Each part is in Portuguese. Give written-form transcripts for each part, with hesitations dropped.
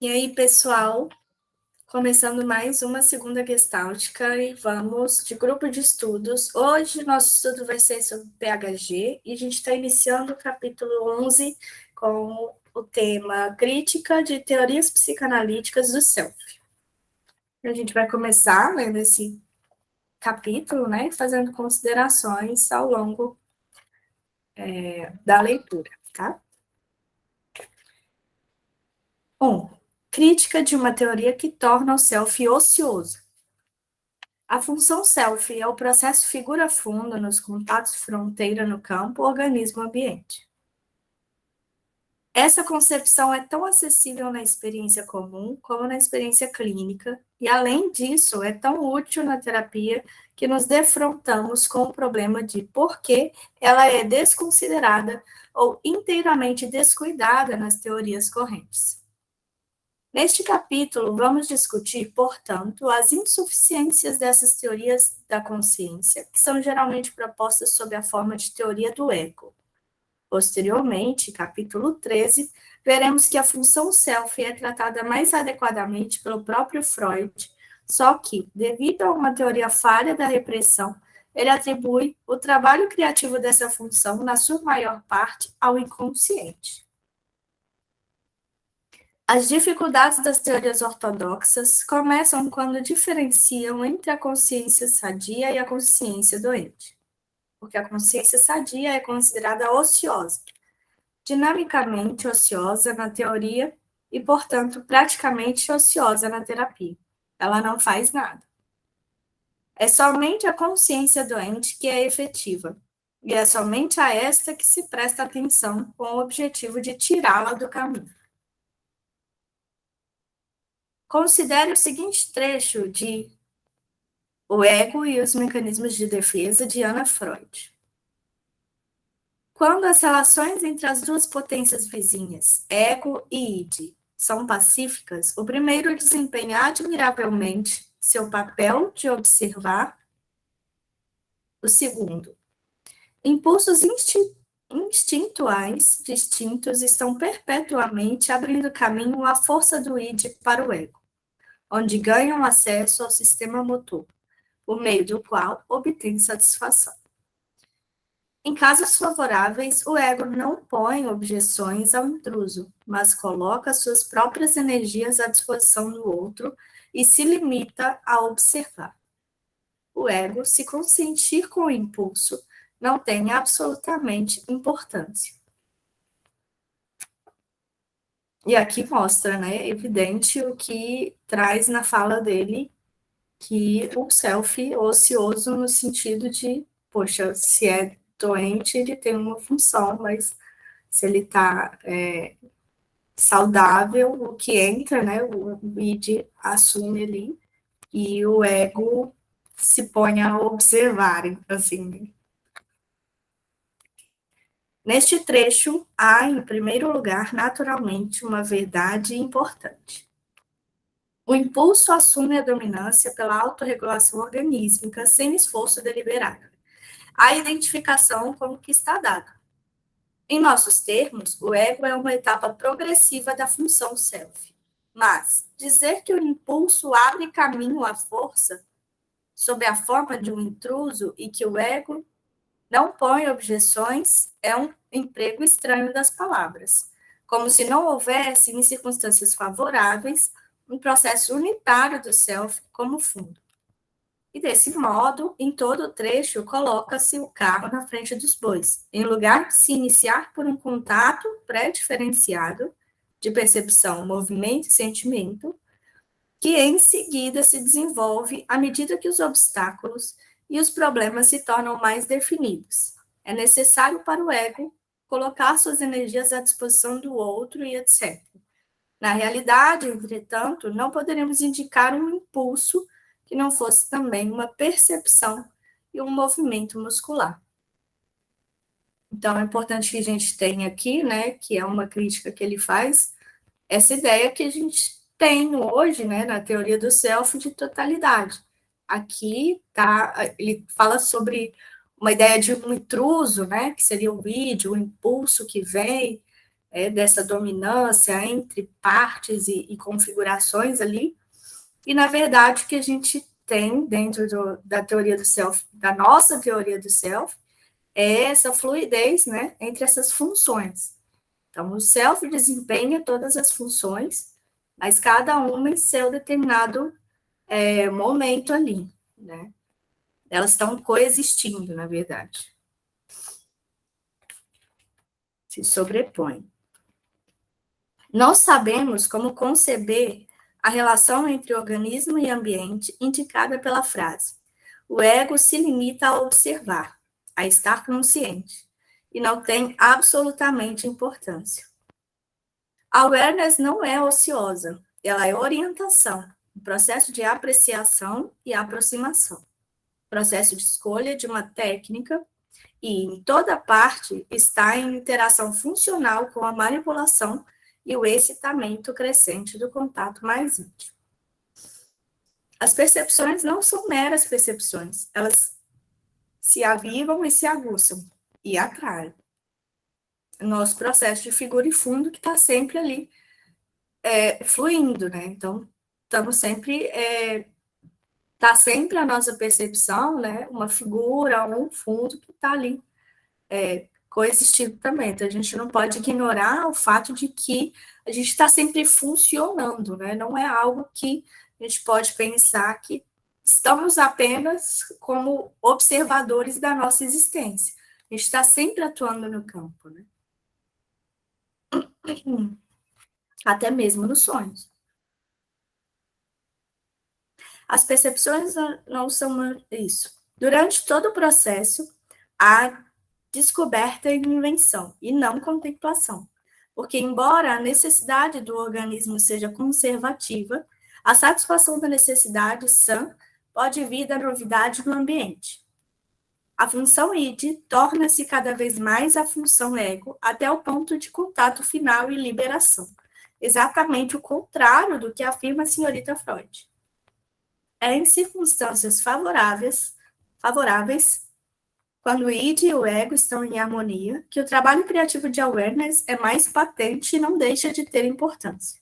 E aí, pessoal, começando mais uma segunda Gestáltica e vamos de grupo de estudos. Hoje nosso estudo vai ser sobre PHG e a gente está iniciando o capítulo 11 com o tema Crítica de Teorias Psicanalíticas do Self. A gente vai começar lendo esse capítulo, né, fazendo considerações ao longo da leitura, tá? 1. Crítica de uma teoria que torna o self ocioso. A função self é o processo figura fundo nos contatos fronteira no campo organismo-ambiente. Essa concepção é tão acessível na experiência comum como na experiência clínica, e além disso, é tão útil na terapia que nos defrontamos com o problema de por que ela é desconsiderada ou inteiramente descuidada nas teorias correntes. Neste capítulo, vamos discutir, portanto, as insuficiências dessas teorias da consciência, que são geralmente propostas sob a forma de teoria do ego. Posteriormente, capítulo 13, veremos que a função self é tratada mais adequadamente pelo próprio Freud, só que, devido a uma teoria falha da repressão, ele atribui o trabalho criativo dessa função, na sua maior parte, ao inconsciente. As dificuldades das teorias ortodoxas começam quando diferenciam entre a consciência sadia e a consciência doente, porque a consciência sadia é considerada ociosa, dinamicamente ociosa na teoria e, portanto, praticamente ociosa na terapia. Ela não faz nada. É somente a consciência doente que é efetiva, e é somente a esta que se presta atenção com o objetivo de tirá-la do caminho. Considere o seguinte trecho de O Ego e os Mecanismos de Defesa, de Anna Freud. Quando as relações entre as duas potências vizinhas, ego e id, são pacíficas, o primeiro desempenha admiravelmente seu papel de observar o segundo. Impulsos instintuais distintos estão perpetuamente abrindo caminho à força do id para o ego, onde ganham acesso ao sistema motor, por meio do qual obtém satisfação. Em casos favoráveis, o ego não põe objeções ao intruso, mas coloca suas próprias energias à disposição do outro e se limita a observar. O ego, se consentir com o impulso, não tem absolutamente importância. E aqui mostra, né, evidente o que traz na fala dele, que o self ocioso no sentido de, poxa, se é doente, ele tem uma função, mas se ele está saudável, o que entra, né, o id assume ali, e o ego se põe a observar, assim. Neste trecho, há, em primeiro lugar, naturalmente, uma verdade importante. O impulso assume a dominância pela autorregulação organísmica, sem esforço deliberado. A identificação com o que está dado. Em nossos termos, o ego é uma etapa progressiva da função self. Mas dizer que o impulso abre caminho à força, sob a forma de um intruso, e que o ego não põe objeções, é um emprego estranho das palavras. Como se não houvesse, em circunstâncias favoráveis, um processo unitário do self como fundo. E desse modo, em todo o trecho, coloca-se o carro na frente dos bois, em lugar de se iniciar por um contato pré-diferenciado de percepção, movimento e sentimento, que em seguida se desenvolve à medida que os obstáculos e os problemas se tornam mais definidos. É necessário para o ego colocar suas energias à disposição do outro e etc. Na realidade, entretanto, não poderemos indicar um impulso que não fosse também uma percepção e um movimento muscular. Então, é importante que a gente tenha aqui, né, que é uma crítica que ele faz, essa ideia que a gente tem hoje, né, na teoria do self de totalidade. Aqui tá, ele fala sobre uma ideia de um intruso, né, que seria o id, o impulso que vem, dessa dominância entre partes e configurações ali, e, na verdade, o que a gente tem dentro da teoria do self, da nossa teoria do self, é essa fluidez, né, entre essas funções. Então, o self desempenha todas as funções, mas cada uma em seu determinado momento ali, né? Elas estão coexistindo, na verdade. Se sobrepõem. Nós sabemos como conceber a relação entre organismo e ambiente indicada pela frase: o ego se limita a observar, a estar consciente, e não tem absolutamente importância. A awareness não é ociosa, ela é orientação, um processo de apreciação e aproximação, processo de escolha de uma técnica e, em toda parte, está em interação funcional com a manipulação e o excitamento crescente do contato mais íntimo. As percepções não são meras percepções, elas se avivam e se aguçam e atraem. Nosso processo de figura e fundo que está sempre ali fluindo, né? Então, estamos sempre tá sempre a nossa percepção, né? Uma figura, um fundo que está ali coexistindo também. Então, a gente não pode ignorar o fato de que a gente está sempre funcionando, né? Não é algo que a gente pode pensar que estamos apenas como observadores da nossa existência. A gente está sempre atuando no campo, né? Até mesmo nos sonhos. As percepções não são isso. Durante todo o processo, há descoberta e invenção, e não contemplação. Porque, embora a necessidade do organismo seja conservativa, a satisfação da necessidade sã pode vir da novidade do ambiente. A função id torna-se cada vez mais a função ego, até o ponto de contato final e liberação. Exatamente o contrário do que afirma a senhorita Freud. É em circunstâncias favoráveis, quando o id e o ego estão em harmonia, que o trabalho criativo de awareness é mais patente e não deixa de ter importância.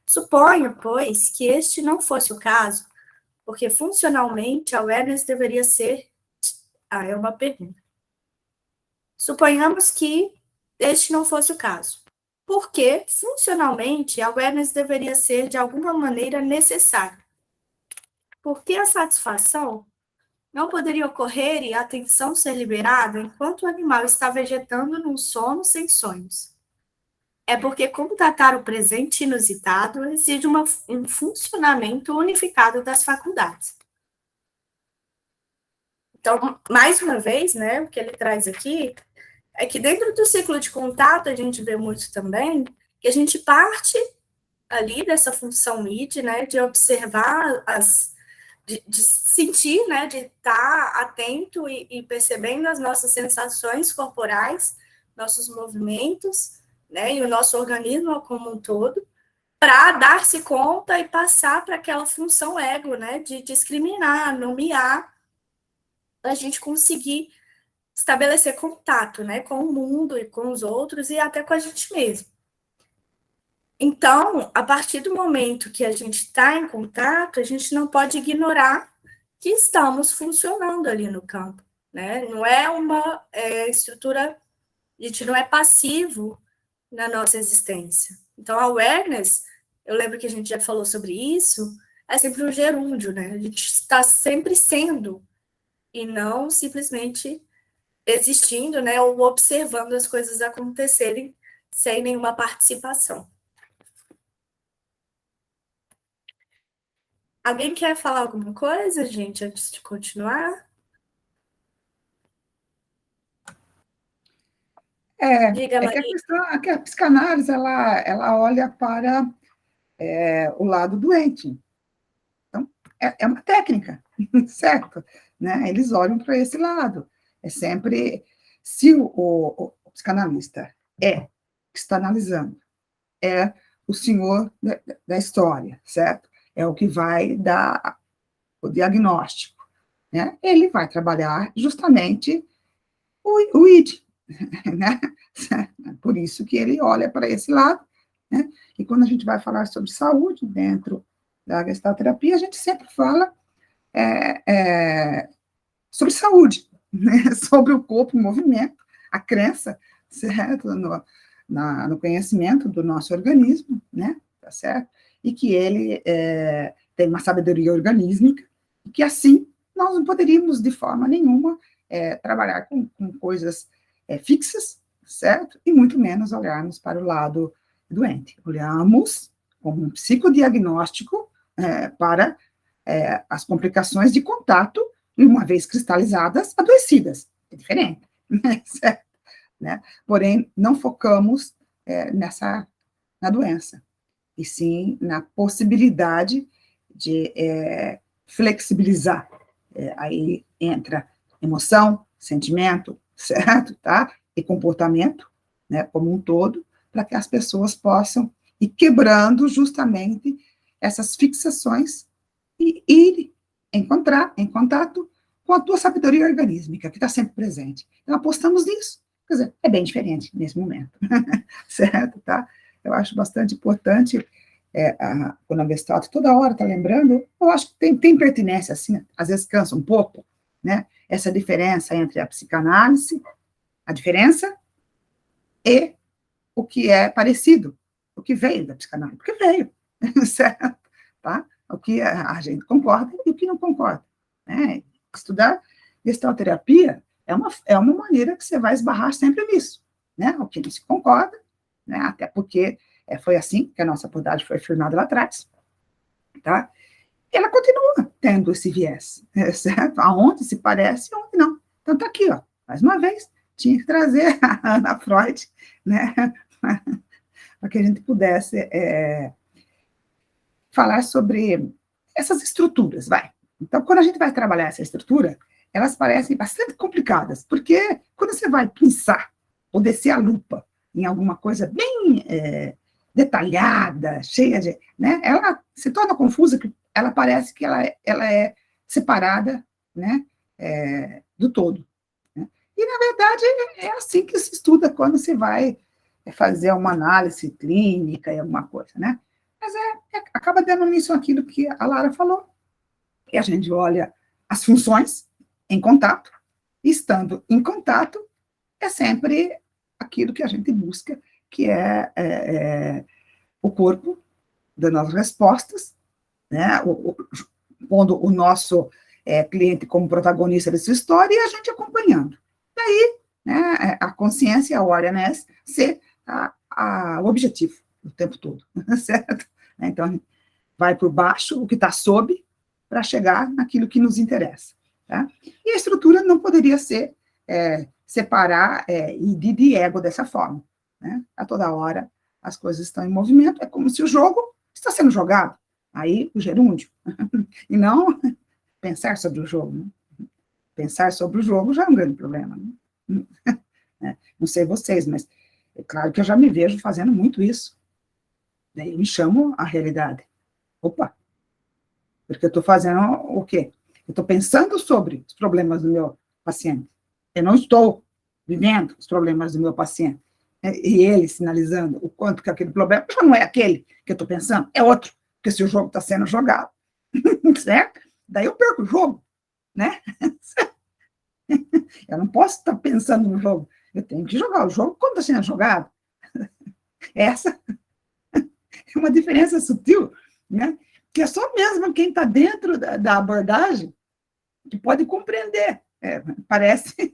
Suponho, pois, que este não fosse o caso, porque funcionalmente a awareness deveria ser... é uma pergunta. Suponhamos que este não fosse o caso, porque funcionalmente a awareness deveria ser de alguma maneira necessária. Porque a satisfação não poderia ocorrer e a atenção ser liberada enquanto o animal está vegetando num sono sem sonhos. É porque contatar o presente inusitado exige um funcionamento unificado das faculdades. Então, mais uma vez, né, o que ele traz aqui é que dentro do ciclo de contato a gente vê muito também que a gente parte ali dessa função id, né, de observar de sentir, né, de estar atento e percebendo as nossas sensações corporais, nossos movimentos, né, e o nosso organismo como um todo, para dar-se conta e passar para aquela função ego, né, de discriminar, nomear, para a gente conseguir estabelecer contato, né, com o mundo e com os outros e até com a gente mesmo. Então, a partir do momento que a gente está em contato, a gente não pode ignorar que estamos funcionando ali no campo, né? Não é uma estrutura, a gente não é passivo na nossa existência. Então, a awareness, eu lembro que a gente já falou sobre isso, é sempre um gerúndio, né? A gente está sempre sendo e não simplesmente existindo, né? Ou observando as coisas acontecerem sem nenhuma participação. Alguém quer falar alguma coisa, gente, antes de continuar? Diga, Maria. Que a psicanálise ela olha para o lado doente. Então, é uma técnica, certo? Né? Eles olham para esse lado. É sempre, se o psicanalista está analisando, é o senhor da história, certo? É o que vai dar o diagnóstico, né? Ele vai trabalhar justamente o id, né? Por isso que ele olha para esse lado, né? E quando a gente vai falar sobre saúde dentro da gestalterapia, a gente sempre fala sobre saúde, né? Sobre o corpo em movimento, a crença, certo? No conhecimento do nosso organismo, né? Tá certo? E que ele tem uma sabedoria organísmica, e que assim nós não poderíamos, de forma nenhuma, trabalhar com coisas fixas, certo? E muito menos olharmos para o lado doente. Olhamos como um psicodiagnóstico para as complicações de contato, e uma vez cristalizadas, adoecidas. É diferente, certo? Né? Porém, não focamos na doença, e sim na possibilidade de flexibilizar. Aí entra emoção, sentimento, certo? Tá? E comportamento, né, como um todo, para que as pessoas possam ir quebrando justamente essas fixações e ir encontrar em contato com a tua sabedoria organísmica, que está sempre presente. Então, apostamos nisso. Quer dizer, é bem diferente nesse momento, certo? Tá? Eu acho bastante importante, quando a Gestalt toda hora está lembrando, eu acho que tem pertinência, assim, às vezes cansa um pouco, né? Essa diferença entre a psicanálise, a diferença e o que é parecido, o que veio da psicanálise, porque veio, certo? Tá? O que a gente concorda e o que não concorda, né? Estudar gestalterapia é uma maneira que você vai esbarrar sempre nisso, né? O que não se concorda, né? Até porque foi assim que a nossa abordagem foi firmada lá atrás, tá? E ela continua tendo esse viés, certo? Aonde se parece e onde não. Então, tá aqui, ó, mais uma vez, tinha que trazer a Ana Freud, né? Para que a gente pudesse falar sobre essas estruturas, vai. Então, quando a gente vai trabalhar essa estrutura, elas parecem bastante complicadas, porque quando você vai pensar ou descer a lupa em alguma coisa bem detalhada, cheia de... né, ela se torna confusa, que ela parece que ela é separada, né, do todo. Né? E, na verdade, é assim que se estuda quando se vai fazer uma análise clínica e alguma coisa, né? Mas acaba dando nisso aquilo que a Lara falou, que a gente olha as funções em contato, e estando em contato, é sempre aquilo que a gente busca, que é o corpo dando as respostas, né? Pondo o nosso cliente como protagonista da sua história e a gente acompanhando. Daí, né, a consciência, a awareness, ser o objetivo o tempo todo, certo? Então, vai por baixo, o que está sob, para chegar naquilo que nos interessa. Tá? E a estrutura não poderia ser separar de ego dessa forma. Né? A toda hora as coisas estão em movimento, é como se o jogo está sendo jogado. Aí o gerúndio. E não pensar sobre o jogo. Né? Pensar sobre o jogo já é um grande problema. Né? Não sei vocês, mas é claro que eu já me vejo fazendo muito isso. Daí eu me chamo a realidade. Opa, porque eu estou fazendo o quê? Eu estou pensando sobre os problemas do meu paciente. Eu não estou vivendo os problemas do meu paciente. E ele sinalizando o quanto que aquele problema já não é aquele que eu estou pensando, é outro. Porque se o jogo está sendo jogado, certo? Daí eu perco o jogo, né? Eu não posso estar pensando no jogo. Eu tenho que jogar o jogo quando está sendo jogado. Essa é uma diferença sutil, né? Que é só mesmo quem está dentro da abordagem que pode compreender. Parece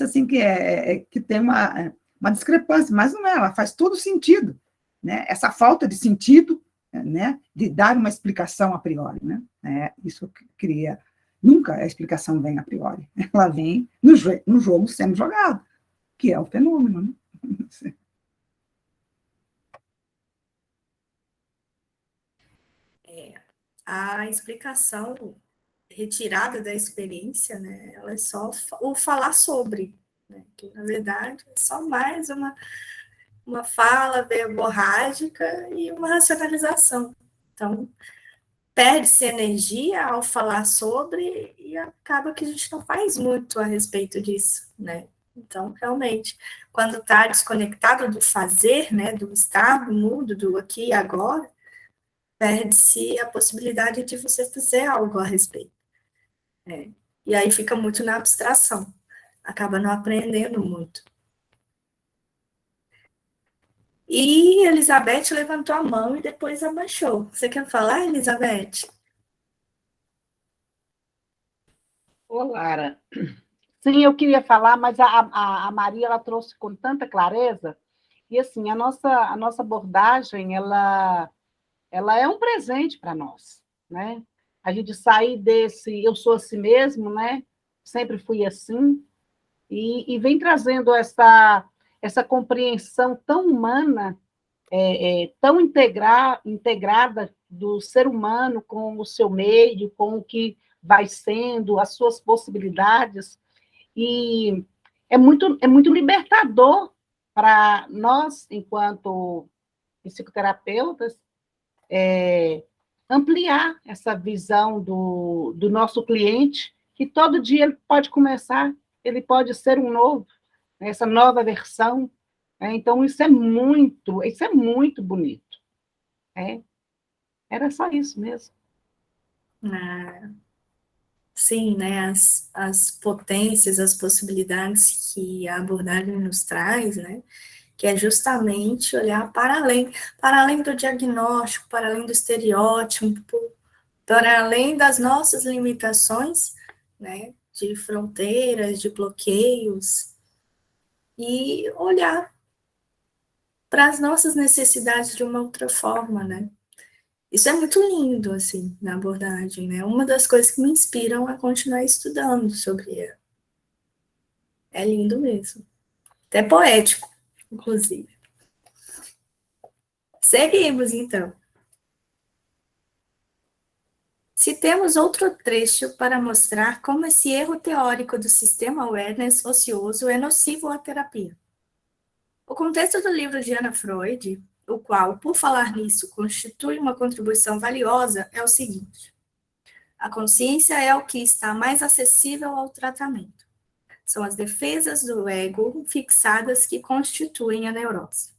assim que tem uma discrepância, mas não é, ela faz todo sentido. Né? Essa falta de sentido, né? De dar uma explicação a priori. Né? Isso cria... Nunca a explicação vem a priori. Ela vem no jogo sendo jogado, que é o fenômeno. Né? A explicação retirada da experiência, né, ela é só o falar sobre, né, que na verdade é só mais uma fala verborrágica e uma racionalização. Então, perde-se energia ao falar sobre e acaba que a gente não faz muito a respeito disso, né? Então, realmente, quando está desconectado do fazer, né, do estar no mundo, do aqui e agora, perde-se a possibilidade de você fazer algo a respeito. E aí fica muito na abstração, acaba não aprendendo muito. E Elizabeth levantou a mão e depois abaixou. Você quer falar, Elizabeth? Ô, Lara, sim, eu queria falar, mas a Maria ela trouxe com tanta clareza, e assim, a nossa abordagem, ela é um presente para nós, né? A gente sair desse eu sou assim mesmo, né? Sempre fui assim, e vem trazendo essa compreensão tão humana, tão integrada do ser humano com o seu meio, com o que vai sendo, as suas possibilidades, e é muito libertador para nós, enquanto psicoterapeutas, ampliar essa visão do nosso cliente, que todo dia ele pode começar, ele pode ser um novo, né, essa nova versão. Então, isso é muito bonito. Né? Era só isso mesmo. Ah, sim, né? As potências, as possibilidades que a abordagem nos traz, né? Que é justamente olhar para além do diagnóstico, para além do estereótipo, para além das nossas limitações, né? De fronteiras, de bloqueios, e olhar para as nossas necessidades de uma outra forma, né? Isso é muito lindo, assim, na abordagem, né? Uma das coisas que me inspiram a continuar estudando sobre ela. É lindo mesmo. Até poético, inclusive. Seguimos, então. Se temos outro trecho para mostrar como esse erro teórico do sistema awareness ocioso é nocivo à terapia. O contexto do livro de Anna Freud, o qual, por falar nisso, constitui uma contribuição valiosa, é o seguinte: a consciência é o que está mais acessível ao tratamento. São as defesas do ego fixadas que constituem a neurose.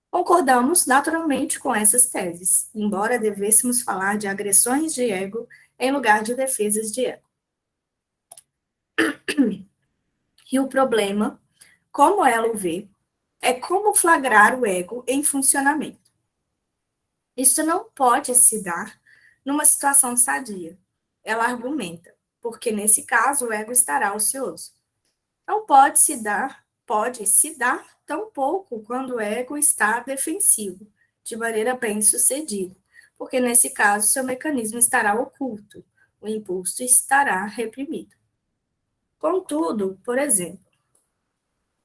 Concordamos naturalmente com essas teses, embora devêssemos falar de agressões de ego em lugar de defesas de ego. E o problema, como ela o vê, é como flagrar o ego em funcionamento. Isso não pode se dar numa situação sadia, ela argumenta, porque nesse caso o ego estará ocioso. Não pode se dar tão pouco quando o ego está defensivo, de maneira bem-sucedida, porque nesse caso seu mecanismo estará oculto, o impulso estará reprimido. Contudo, por exemplo,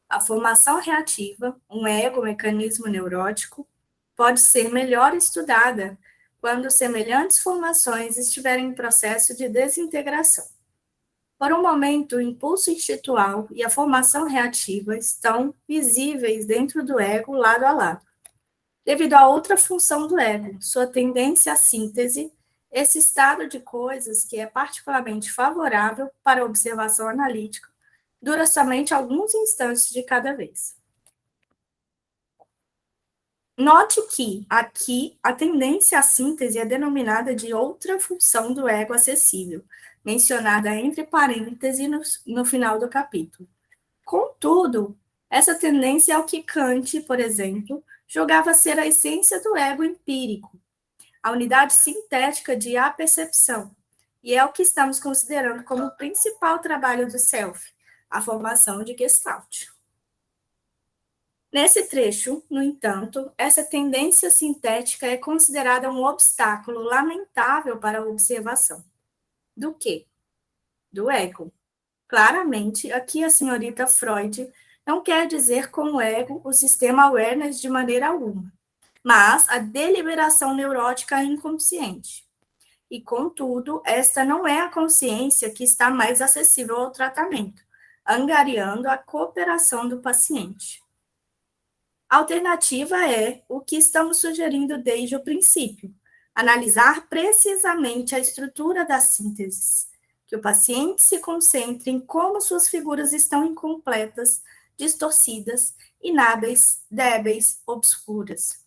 a formação reativa, um ego-mecanismo neurótico, pode ser melhor estudada quando semelhantes formações estiverem em processo de desintegração. Por um momento, o impulso instintual e a formação reativa estão visíveis dentro do ego lado a lado. Devido a outra função do ego, sua tendência à síntese, esse estado de coisas que é particularmente favorável para a observação analítica dura somente alguns instantes de cada vez. Note que, aqui, a tendência à síntese é denominada de outra função do ego acessível, mencionada entre parênteses no final do capítulo. Contudo, essa tendência é o que Kant, por exemplo, julgava ser a essência do ego empírico, a unidade sintética de apercepção, e é o que estamos considerando como o principal trabalho do self, a formação de Gestalt. Nesse trecho, no entanto, essa tendência sintética é considerada um obstáculo lamentável para a observação. Do quê? Do ego. Claramente, aqui a senhorita Freud não quer dizer com o ego o sistema awareness de maneira alguma, mas a deliberação neurótica inconsciente. E, contudo, esta não é a consciência que está mais acessível ao tratamento, angariando a cooperação do paciente. A alternativa é o que estamos sugerindo desde o princípio: analisar precisamente a estrutura das sínteses, que o paciente se concentre em como suas figuras estão incompletas, distorcidas, inábeis, débeis, obscuras,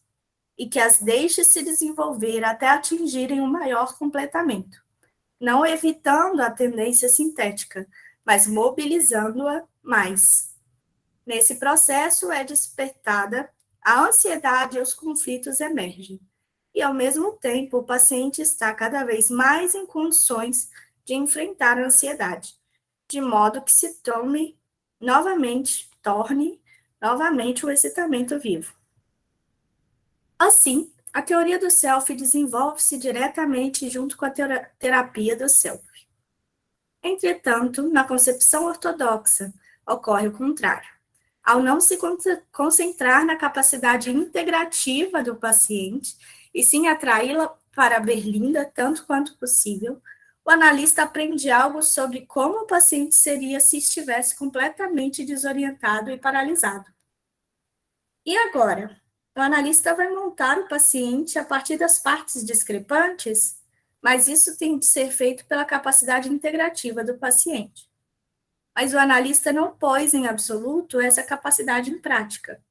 e que as deixe se desenvolver até atingirem um maior completamento, não evitando a tendência sintética, mas mobilizando-a mais. Nesse processo é despertada a ansiedade e os conflitos emergem. E, ao mesmo tempo, o paciente está cada vez mais em condições de enfrentar a ansiedade, de modo que se torne novamente o excitamento vivo. Assim, a teoria do self desenvolve-se diretamente junto com a terapia do self. Entretanto, na concepção ortodoxa, ocorre o contrário. Ao não se concentrar na capacidade integrativa do paciente, e sim atraí-la para a berlinda tanto quanto possível, o analista aprende algo sobre como o paciente seria se estivesse completamente desorientado e paralisado. E agora? O analista vai montar o paciente a partir das partes discrepantes, mas isso tem de ser feito pela capacidade integrativa do paciente. Mas o analista não pôs em absoluto essa capacidade em prática,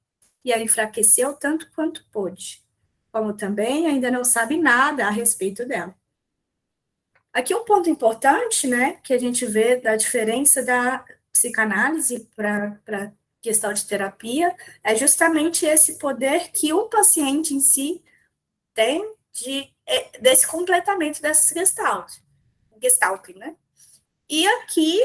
e a enfraqueceu tanto quanto pôde, como também ainda não sabe nada a respeito dela. Aqui um ponto importante, né, que a gente vê da diferença da psicanálise para a questão de terapia, é justamente esse poder que o paciente em si tem desse completamento dessas gestalting, né? E aqui,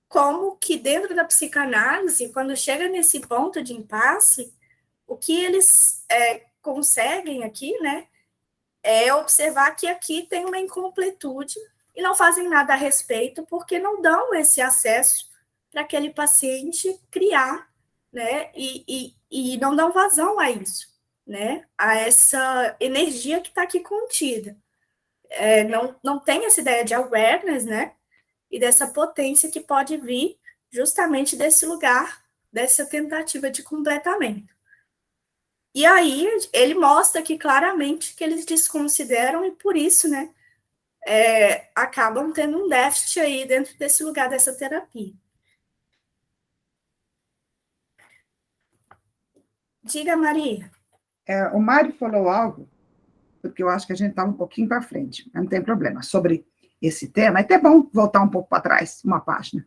como que dentro da psicanálise, quando chega nesse ponto de impasse, o que eles conseguem aqui, né, é observar que aqui tem uma incompletude e não fazem nada a respeito, porque não dão esse acesso para aquele paciente criar, né, e não dão vazão a isso, né, a essa energia que está aqui contida. Não tem essa ideia de awareness, né, e dessa potência que pode vir justamente desse lugar, dessa tentativa de completamento. E aí, ele mostra aqui claramente que eles desconsideram e, por isso, né, acabam tendo um déficit aí dentro desse lugar dessa terapia. Diga, Maria. O Mário falou algo, porque eu acho que a gente estava um pouquinho para frente, mas não tem problema, sobre esse tema. É até bom voltar um pouco para trás, uma página.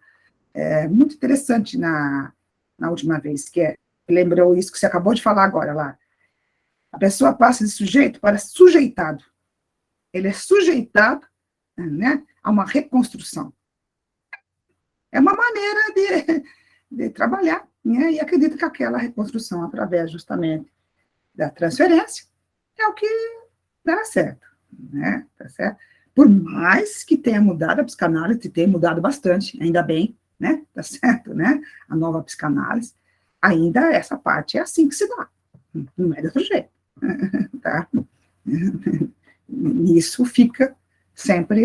É muito interessante na última vez, lembrou isso que você acabou de falar agora lá. A pessoa passa de sujeito para sujeitado. Ele é sujeitado, né, a uma reconstrução. É uma maneira de trabalhar, né, e acredito que aquela reconstrução, através justamente da transferência, é o que dá certo, né, tá certo? Por mais que tenha mudado a psicanálise, tenha mudado bastante, ainda bem, né, tá certo, né, a nova psicanálise, ainda essa parte é assim que se dá, não é de outro jeito, tá? Isso fica sempre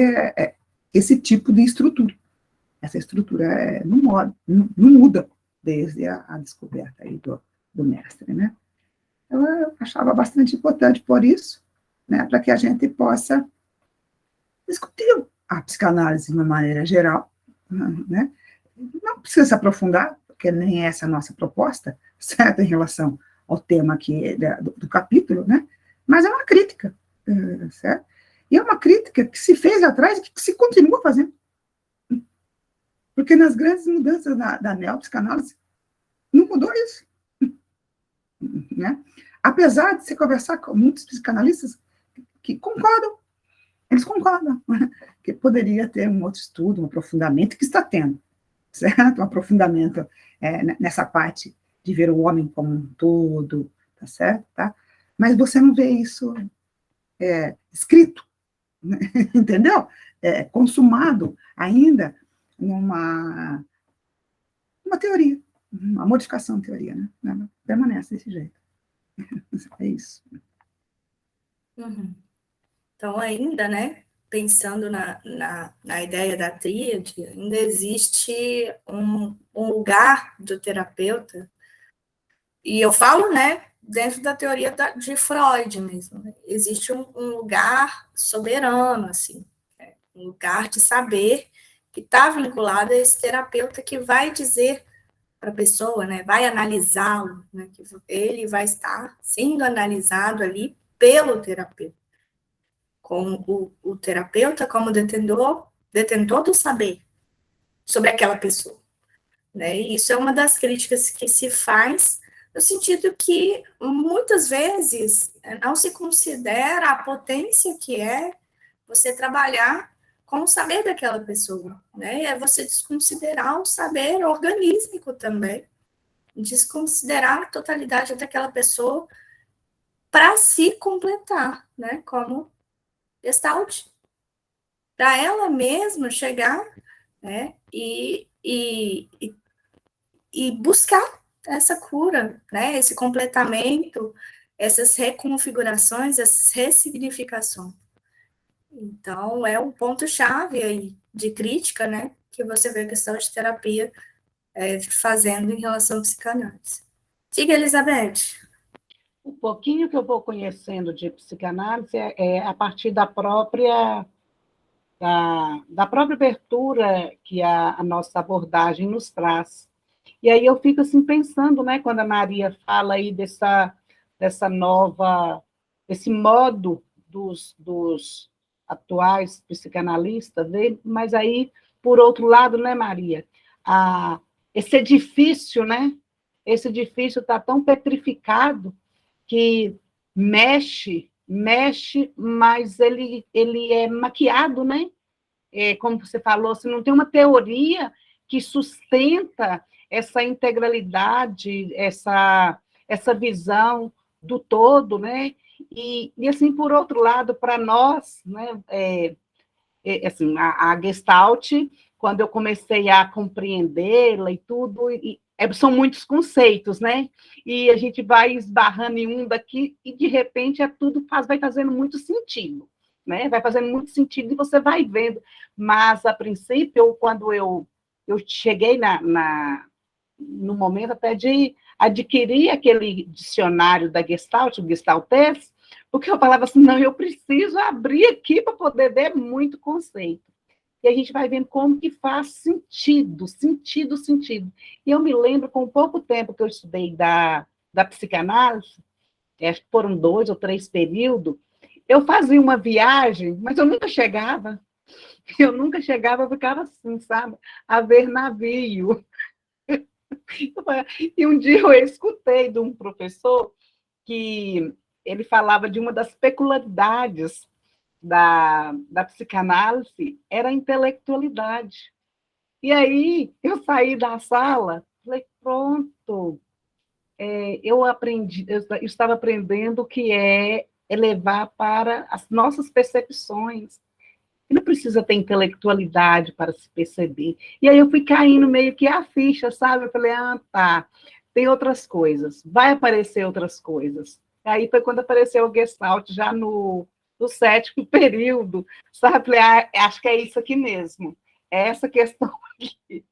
esse tipo de estrutura. Essa estrutura não muda desde a descoberta aí do mestre, né? Eu achava bastante importante por isso, né, para que a gente possa discutir a psicanálise de uma maneira geral, né? Não precisa se aprofundar, porque nem essa é a nossa proposta, certo, em relação ao tema aqui do capítulo, né? Mas é uma crítica, certo? E é uma crítica que se fez atrás e que se continua fazendo. Porque nas grandes mudanças da neopsicanálise, não mudou isso. Né? Apesar de você conversar com muitos psicanalistas que concordam, eles concordam, que poderia ter um outro estudo, um aprofundamento, que está tendo, certo? Um aprofundamento nessa parte de ver o homem como um todo, tá certo? Tá? Mas você não vê isso escrito, né? Entendeu? Consumado ainda numa teoria, uma modificação de teoria, né? Permanece desse jeito. É isso. Uhum. Então, ainda, né, pensando na ideia da tríade, ainda existe um lugar do terapeuta, e eu falo, né, dentro da teoria de Freud mesmo, né? Existe um lugar soberano, assim, um lugar de saber que está vinculado a esse terapeuta que vai dizer para a pessoa, né, vai analisá-lo, né, que ele vai estar sendo analisado ali pelo terapeuta, com o terapeuta como detentor do saber sobre aquela pessoa, né? E isso é uma das críticas que se faz, no sentido que muitas vezes não se considera a potência que é você trabalhar com o saber daquela pessoa, né? É você desconsiderar o saber organístico também, desconsiderar a totalidade daquela pessoa para se completar, né? Como Gestalt, para ela mesma chegar, né? E buscar essa cura, né? Esse completamento, essas reconfigurações, essas ressignificações. Então, é um ponto-chave aí de crítica, né? Que você vê a questão de terapia fazendo em relação à psicanálise. Diga, Elizabeth. O pouquinho que eu vou conhecendo de psicanálise é a partir da própria abertura que a nossa abordagem nos traz. E aí eu fico assim pensando, né, quando a Maria fala aí dessa nova, esse modo dos atuais psicanalistas, né? Mas aí, por outro lado, né, Maria, esse edifício, né? Esse edifício está tão petrificado que mexe, mas ele é maquiado, né? Como você falou, se não tem uma teoria que sustenta essa integralidade, essa visão do todo, né? E assim, por outro lado, para nós, né? Assim, a Gestalt, quando eu comecei a compreendê-la e tudo, são muitos conceitos, né? E a gente vai esbarrando em um daqui e, de repente, tudo vai fazendo muito sentido, né? Vai fazendo muito sentido e você vai vendo. Mas, a princípio, quando eu cheguei no momento até de adquirir aquele dicionário da Gestalt, o Gestaltês, porque eu falava assim, não, eu preciso abrir aqui para poder ver muito conceito. E a gente vai vendo como que faz sentido. E eu me lembro, com pouco tempo que eu estudei da psicanálise, acho que foram 2 ou 3 períodos, eu fazia uma viagem, mas eu nunca chegava. Eu ficava assim, sabe? A ver navio. E um dia eu escutei de um professor que ele falava de uma das peculiaridades da psicanálise, era a intelectualidade. E aí eu saí da sala, falei, pronto, eu estava aprendendo o que é elevar para as nossas percepções. E não precisa ter intelectualidade para se perceber. E aí eu fui caindo meio que a ficha, sabe? Eu falei, tá, tem outras coisas, vai aparecer outras coisas. Aí foi quando apareceu o Gestalt, já no 7º período, sabe? Falei, acho que é isso aqui mesmo, é essa questão aqui.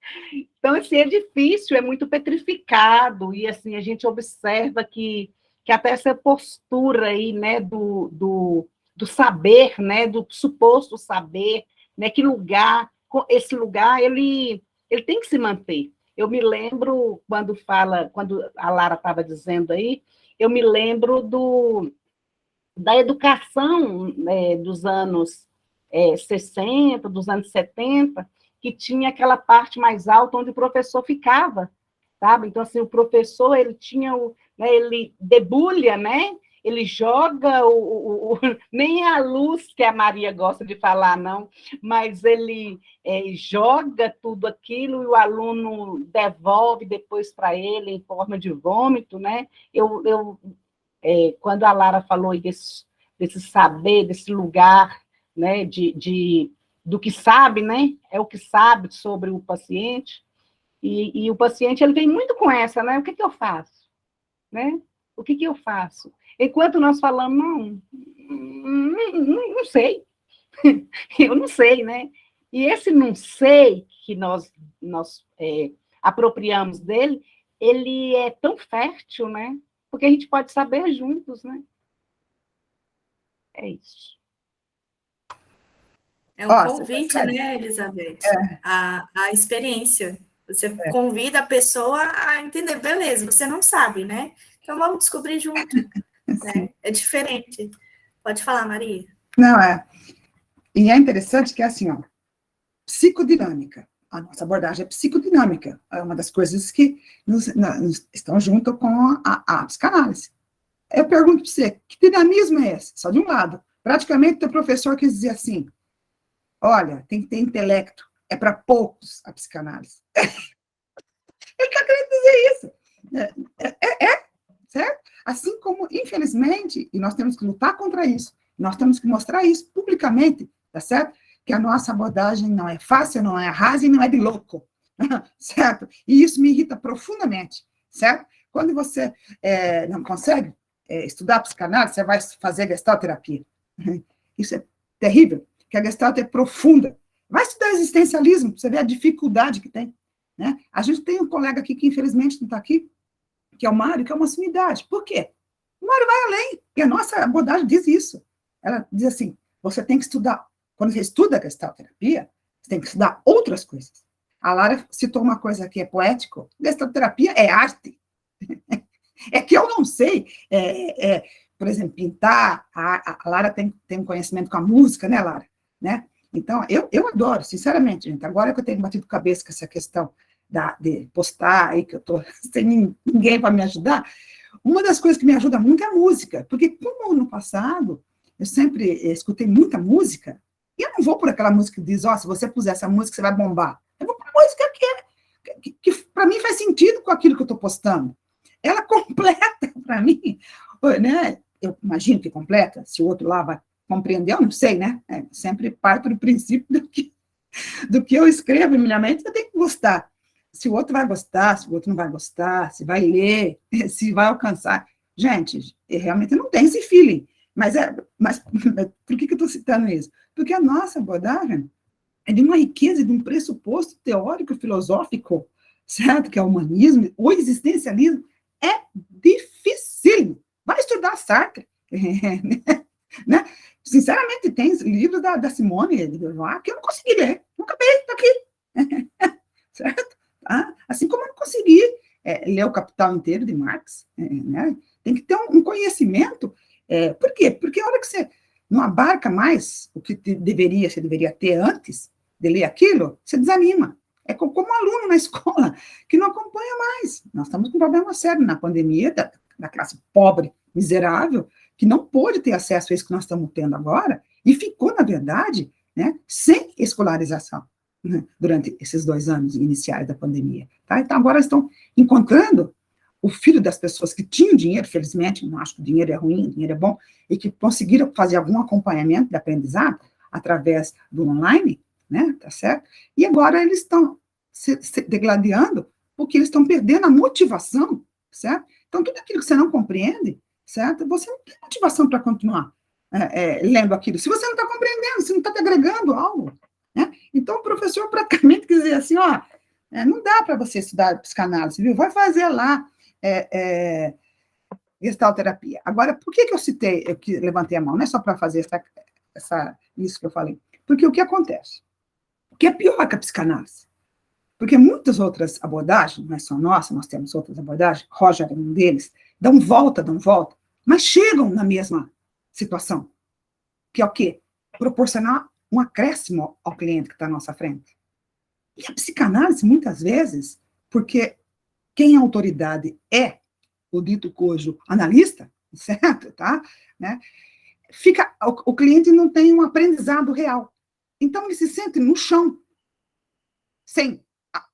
Então, assim, é difícil, é muito petrificado, e assim, a gente observa que até essa postura aí, né, do saber, né, do suposto saber, né, que esse lugar, ele tem que se manter. Eu me lembro, quando a Lara estava dizendo aí, eu me lembro da educação, né, dos anos 60, dos anos 70, que tinha aquela parte mais alta onde o professor ficava, sabe? Então, assim, o professor, ele tinha né, ele debulha, né? Ele joga nem a luz que a Maria gosta de falar, não, mas ele joga tudo aquilo e o aluno devolve depois para ele em forma de vômito, né? Quando a Lara falou desse saber, desse lugar, né, do que sabe, né? É o que sabe sobre o paciente, e o paciente ele vem muito com essa, né? O que eu faço? Né? O que eu faço? Enquanto nós falamos, não sei, eu não sei, né? E esse não sei que nós apropriamos dele, ele é tão fértil, né? Porque a gente pode saber juntos, né? É isso. É um convite, né, Elizabeth? A experiência. Você convida a pessoa a entender, beleza, você não sabe, né? Então vamos descobrir junto. Né? É diferente. Pode falar, Maria. Não, e é interessante que é assim, ó, psicodinâmica. A nossa abordagem é psicodinâmica. É uma das coisas que estão junto com a psicanálise. Eu pergunto para você, que dinamismo é esse? Só de um lado. Praticamente, o teu professor quis dizer assim, olha, tem que ter intelecto, é para poucos a psicanálise. Ele está querendo dizer isso. Certo? Assim como, infelizmente, e nós temos que lutar contra isso, nós temos que mostrar isso publicamente, tá certo? Que a nossa abordagem não é fácil, não é rasa e não é de louco, certo? E isso me irrita profundamente, certo? Quando você não consegue estudar psicanálise, você vai fazer gestalterapia. Isso é terrível, porque a gestalt é profunda. Vai estudar existencialismo, você vê a dificuldade que tem. Né? A gente tem um colega aqui que, infelizmente, não está aqui, que é o Mário, que é uma sumidade. Por quê? O Mário vai além, e a nossa abordagem diz isso. Ela diz assim, você tem que estudar, quando você estuda a gestalterapia, você tem que estudar outras coisas. A Lara citou uma coisa que é poético, gestalterapia é arte. É que eu não sei, por exemplo, pintar, a Lara tem um conhecimento com a música, né, Lara? Né? Então, eu adoro, sinceramente, gente, agora que eu tenho batido cabeça com essa questão de postar aí, que eu estou sem ninguém para me ajudar, uma das coisas que me ajuda muito é a música, porque como no passado eu sempre escutei muita música, e eu não vou por aquela música que diz, se você puser essa música, você vai bombar. Eu vou por música que para mim faz sentido com aquilo que eu estou postando. Ela completa para mim, né? Eu imagino que completa, se o outro lá vai compreender, eu não sei, né? Sempre parto do princípio do que eu escrevo em minha mente, eu tenho que gostar. Se o outro vai gostar, se o outro não vai gostar, se vai ler, se vai alcançar. Gente, realmente não tem esse feeling. Mas por que eu estou citando isso? Porque a nossa abordagem é de uma riqueza, de um pressuposto teórico, filosófico, certo? Que é o humanismo, o existencialismo, é difícil. Vai estudar Sartre. Né? Sinceramente, tem livros da Simone de Beauvoir que eu não consegui ler. Não acabei, está aqui. Certo? Assim como eu não consegui ler o Capital inteiro de Marx, né? Tem que ter um conhecimento. Por quê? Porque a hora que você não abarca mais o que você deveria ter antes de ler aquilo, você desanima. É como aluno na escola, que não acompanha mais. Nós estamos com um problema sério na pandemia, da classe pobre, miserável, que não pôde ter acesso a isso que nós estamos tendo agora, e ficou, na verdade, né, sem escolarização, né, durante esses 2 anos iniciais da pandemia. Tá? Então, agora estão encontrando o filho das pessoas que tinham dinheiro, felizmente, não acho que o dinheiro é ruim, o dinheiro é bom, e que conseguiram fazer algum acompanhamento de aprendizado através do online, né, tá certo? E agora eles estão se degladiando porque eles estão perdendo a motivação, certo? Então, tudo aquilo que você não compreende, certo? Você não tem motivação para continuar lendo aquilo. Se você não está compreendendo, se não está te agregando algo, né? Então, o professor praticamente quer dizer assim, não dá para você estudar psicanálise, viu? Vai fazer lá gestalterapia. Agora, por que eu citei, eu levantei a mão? Não é só para fazer isso que eu falei. Porque o que acontece? O que é pior que a psicanálise? Porque muitas outras abordagens, não é só nossa, nós temos outras abordagens, Roger é um deles, dão volta, mas chegam na mesma situação, que é o quê? Proporcionar um acréscimo ao cliente que está à nossa frente. E a psicanálise, muitas vezes, porque quem é autoridade é o dito cujo analista, certo? Tá? Né? O cliente não tem um aprendizado real. Então, ele se sente no chão, sem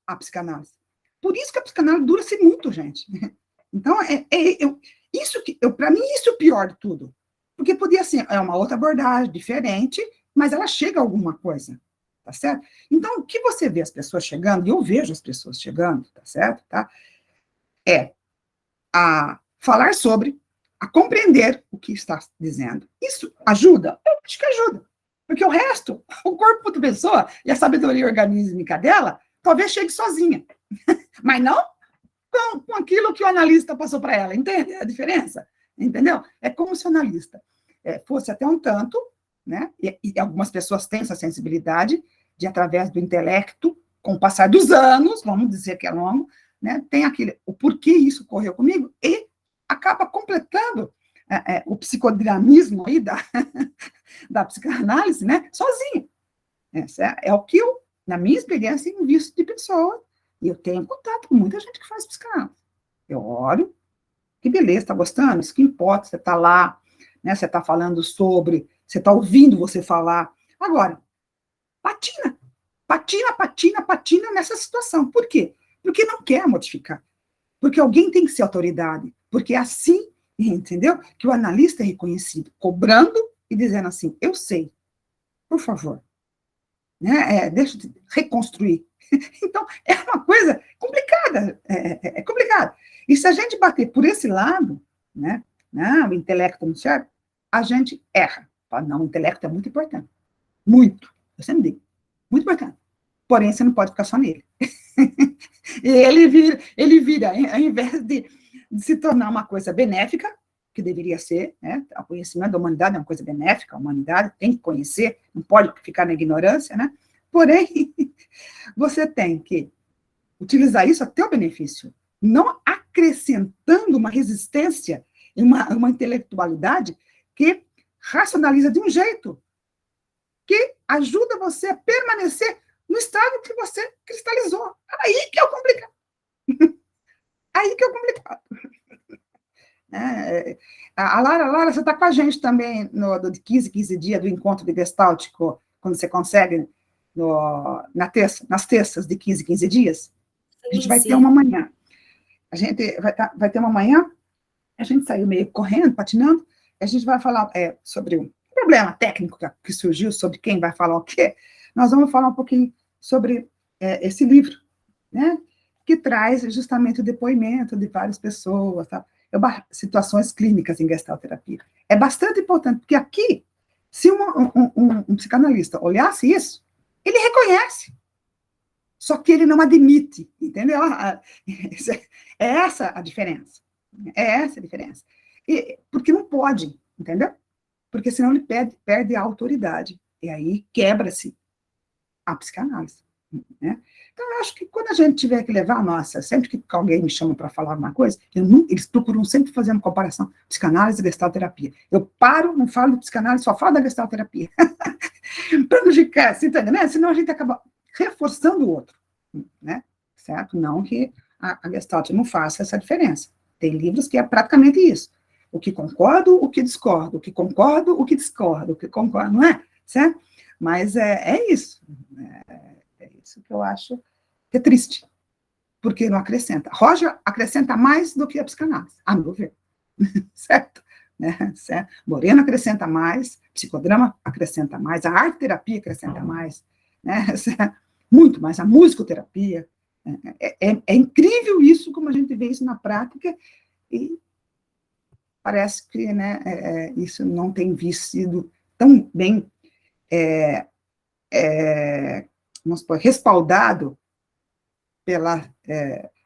a psicanálise. Por isso que a psicanálise dura-se muito, gente. Então, para mim, isso é o pior de tudo. Porque podia ser uma outra abordagem, diferente, mas ela chega a alguma coisa, tá certo? Então, o que você vê as pessoas chegando, e eu vejo as pessoas chegando, tá certo? Tá? A falar sobre, a compreender o que está dizendo. Isso ajuda? Eu acho que ajuda. Porque o resto, o corpo da pessoa e a sabedoria organísmica dela, talvez chegue sozinha. Mas não com aquilo que o analista passou para ela. Entende a diferença? Entendeu? É como se o analista fosse até um tanto, né? E algumas pessoas têm essa sensibilidade de, através do intelecto, com o passar dos anos, vamos dizer que é longo, né? Tem o porquê isso ocorreu comigo, e acaba completando o psicodramismo aí da psicanálise, né? Sozinho. Essa é o que eu, na minha experiência, invisto de pessoa, e eu tenho contato com muita gente que faz psicanálise. Eu olho, que beleza, está gostando? Isso que importa, você está lá, né? Você está falando sobre, você está ouvindo você falar. Agora, patina nessa situação. Por quê? Porque não quer modificar. Porque alguém tem que ser autoridade. Porque é assim, entendeu? Que o analista é reconhecido, cobrando e dizendo assim, eu sei, por favor, né? Deixa eu reconstruir. Então, é uma coisa complicada, é complicado. E se a gente bater por esse lado, né? Não, o intelecto não serve, a gente erra. Fala, não, o intelecto é muito importante. Muito. Eu sempre digo, muito importante. Porém, você não pode ficar só nele. E ele vira, ao invés de se tornar uma coisa benéfica, que deveria ser, né? O conhecimento da humanidade é uma coisa benéfica, a humanidade tem que conhecer, não pode ficar na ignorância, né? Porém, você tem que utilizar isso a teu benefício, não acrescentando uma resistência e uma intelectualidade que racionaliza de um jeito que ajuda você a permanecer no estado que você cristalizou. Aí que é o complicado. Aí que é o complicado. A Lara, você está com a gente também de 15 dias do encontro de Gestáltico, quando você consegue, nas terças de 15 dias? A gente vai ter uma manhã. A gente vai ter uma manhã, a gente saiu meio correndo, patinando, a gente vai falar sobre um problema técnico que surgiu, sobre quem vai falar o quê. Nós vamos falar um pouquinho sobre esse livro, né, que traz justamente o depoimento de várias pessoas, tá? Situações clínicas em gestalterapia. É bastante importante, porque aqui, se um psicanalista olhasse isso, ele reconhece, só que ele não admite, entendeu? É essa a diferença. É essa a diferença. Porque não pode, entendeu? Porque senão ele perde a autoridade. E aí quebra-se a psicanálise, né? Então, eu acho que quando a gente tiver que levar, sempre que alguém me chama para falar alguma coisa, eles procuram sempre fazer uma comparação psicanálise e gestalterapia. Eu paro, não falo de psicanálise, só falo da gestalterapia. Para não ficar, se entende, né? Senão a gente acaba reforçando o outro, né? Certo? Não que a Gestalt não faça essa diferença. Tem livros que é praticamente isso. O que concordo, o que discordo, o que concordo, o que discordo, o que concordo, não é? Certo? Mas é isso. É isso que eu acho que é triste. Porque não acrescenta. Roger acrescenta mais do que a psicanálise, a meu ver. Certo? Né? Certo? Moreno acrescenta mais, psicodrama acrescenta mais, a arte-terapia acrescenta mais, né? Certo? Muito mais, a musicoterapia. É incrível isso, como a gente vê isso na prática, e parece que, né, isso não tem sido tão bem vamos supor, respaldado pela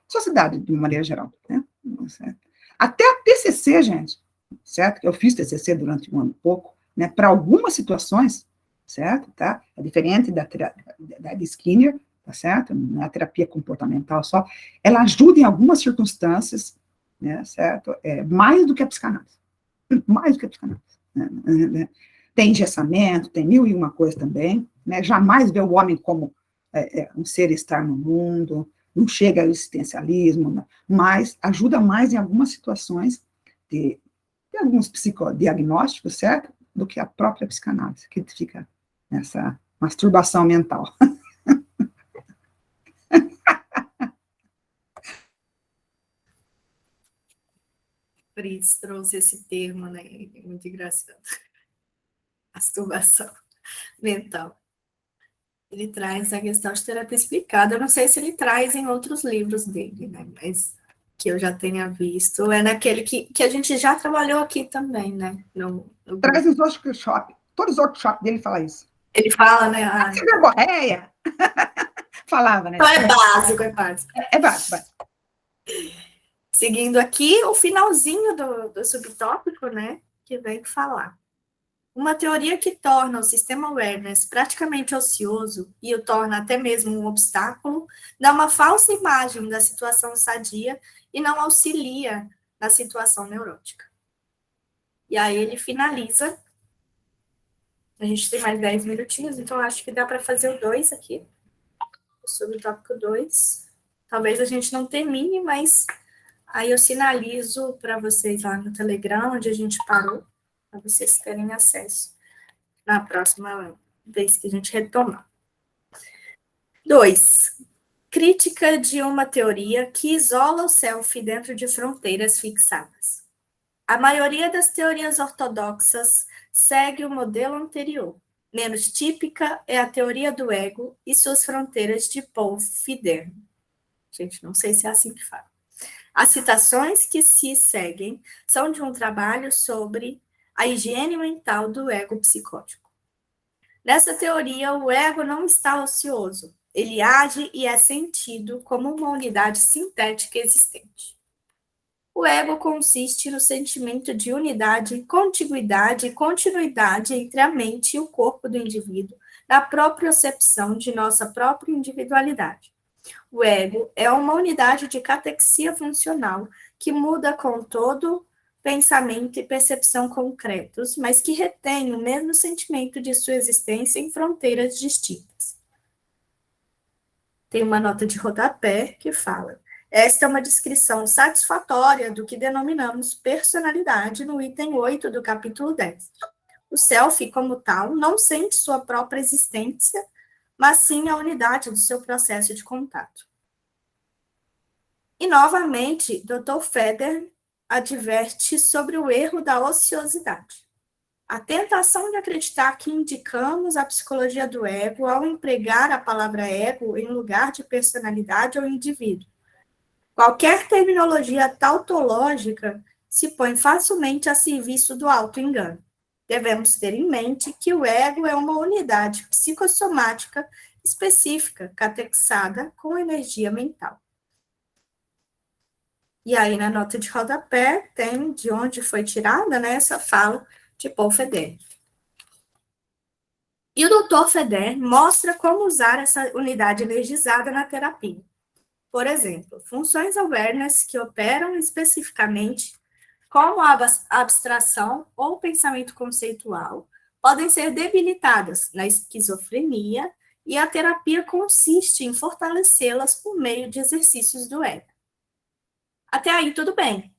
sociedade, de uma maneira geral. Né? Até a TCC, gente, certo? Eu fiz TCC durante um ano e pouco, né, para algumas situações, certo? Tá? É diferente da de Skinner, tá certo? Não é a terapia comportamental só. Ela ajuda em algumas circunstâncias, né, certo? Mais do que a psicanálise. Mais do que a psicanálise. Né? Tem engessamento, tem mil e uma coisa também, né? Jamais vê o homem como um ser estar no mundo, não chega ao existencialismo, né? Mas ajuda mais em algumas situações de alguns psicodiagnósticos, certo? Do que a própria psicanálise, que fica nessa masturbação mental. Fritz trouxe esse termo, né? Muito engraçado. Masturbação mental. Ele traz a questão de terapia explicada. Eu não sei se ele traz em outros livros dele, né? Mas que eu já tenha visto. É naquele que a gente já trabalhou aqui também, né? Traz os workshops. Todos os workshops dele falam isso. Ele fala, né? Que verborreia! Falava, né? Então é básico, é básico. É básico. Seguindo aqui, o finalzinho do subtópico, né? Que vem falar. Uma teoria que torna o sistema awareness praticamente ocioso e o torna até mesmo um obstáculo, dá uma falsa imagem da situação sadia e não auxilia na situação neurótica. E aí ele finaliza. A gente tem mais 10 minutinhos, então acho que dá para fazer o 2 aqui, sobre o tópico 2. Talvez a gente não termine, mas aí eu sinalizo para vocês lá no Telegram, onde a gente parou, para vocês terem acesso na próxima vez que a gente retomar. 2. Crítica de uma teoria que isola o self dentro de fronteiras fixadas. A maioria das teorias ortodoxas segue o modelo anterior. Menos típica é a teoria do ego e suas fronteiras de Paul Fidern. Gente, não sei se é assim que fala. As citações que se seguem são de um trabalho sobre a higiene mental do ego psicótico. Nessa teoria, o ego não está ocioso. Ele age e é sentido como uma unidade sintética existente. O ego consiste no sentimento de unidade, contiguidade e continuidade entre a mente e o corpo do indivíduo, na propriocepção de nossa própria individualidade. O ego é uma unidade de catexia funcional que muda com todo pensamento e percepção concretos, mas que retém o mesmo sentimento de sua existência em fronteiras distintas. Tem uma nota de rodapé que fala: esta é uma descrição satisfatória do que denominamos personalidade no item 8 do capítulo 10. O self, como tal, não sente sua própria existência, mas sim a unidade do seu processo de contato. E, novamente, Dr. Feder adverte sobre o erro da ociosidade. A tentação de acreditar que indicamos a psicologia do ego ao empregar a palavra ego em lugar de personalidade ou indivíduo. Qualquer terminologia tautológica se põe facilmente a serviço do auto-engano. Devemos ter em mente que o ego é uma unidade psicossomática específica, catexada com energia mental. E aí, na nota de rodapé, tem de onde foi tirada, né, essa fala de Paul Feder. E o Dr. Feder mostra como usar essa unidade energizada na terapia. Por exemplo, funções awareness que operam especificamente como a abstração ou pensamento conceitual podem ser debilitadas na esquizofrenia e a terapia consiste em fortalecê-las por meio de exercícios do ego. Até aí tudo bem,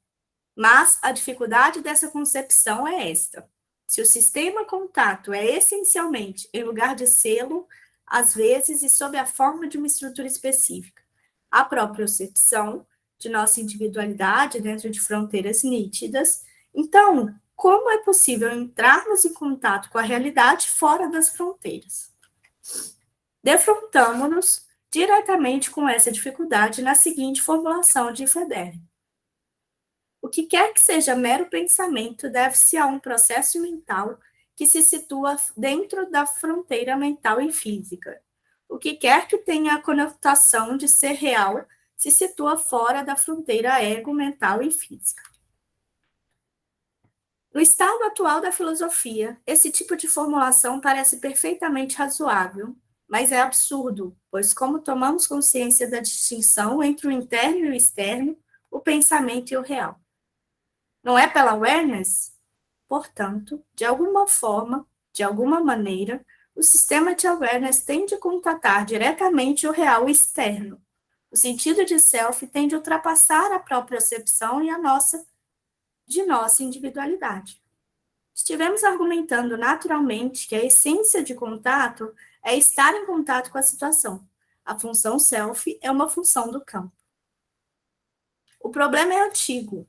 mas a dificuldade dessa concepção é esta. Se o sistema contato é essencialmente em lugar de selo, às vezes e sob a forma de uma estrutura específica, a propriocepção de nossa individualidade dentro de fronteiras nítidas, então, como é possível entrarmos em contato com a realidade fora das fronteiras? Defrontamo-nos diretamente com essa dificuldade na seguinte formulação de Feder. O que quer que seja mero pensamento deve-se a um processo mental que se situa dentro da fronteira mental e física. O que quer que tenha a conotação de ser real se situa fora da fronteira ego-mental e física. No estado atual da filosofia, esse tipo de formulação parece perfeitamente razoável, mas é absurdo, pois como tomamos consciência da distinção entre o interno e o externo, o pensamento e o real? Não é pela awareness? Portanto, de alguma forma, de alguma maneira, o sistema de awareness tem de contatar diretamente o real externo. O sentido de self tem de ultrapassar a própria percepção e a nossa individualidade. Estivemos argumentando naturalmente que a essência de contato é estar em contato com a situação. A função self é uma função do campo. O problema é antigo.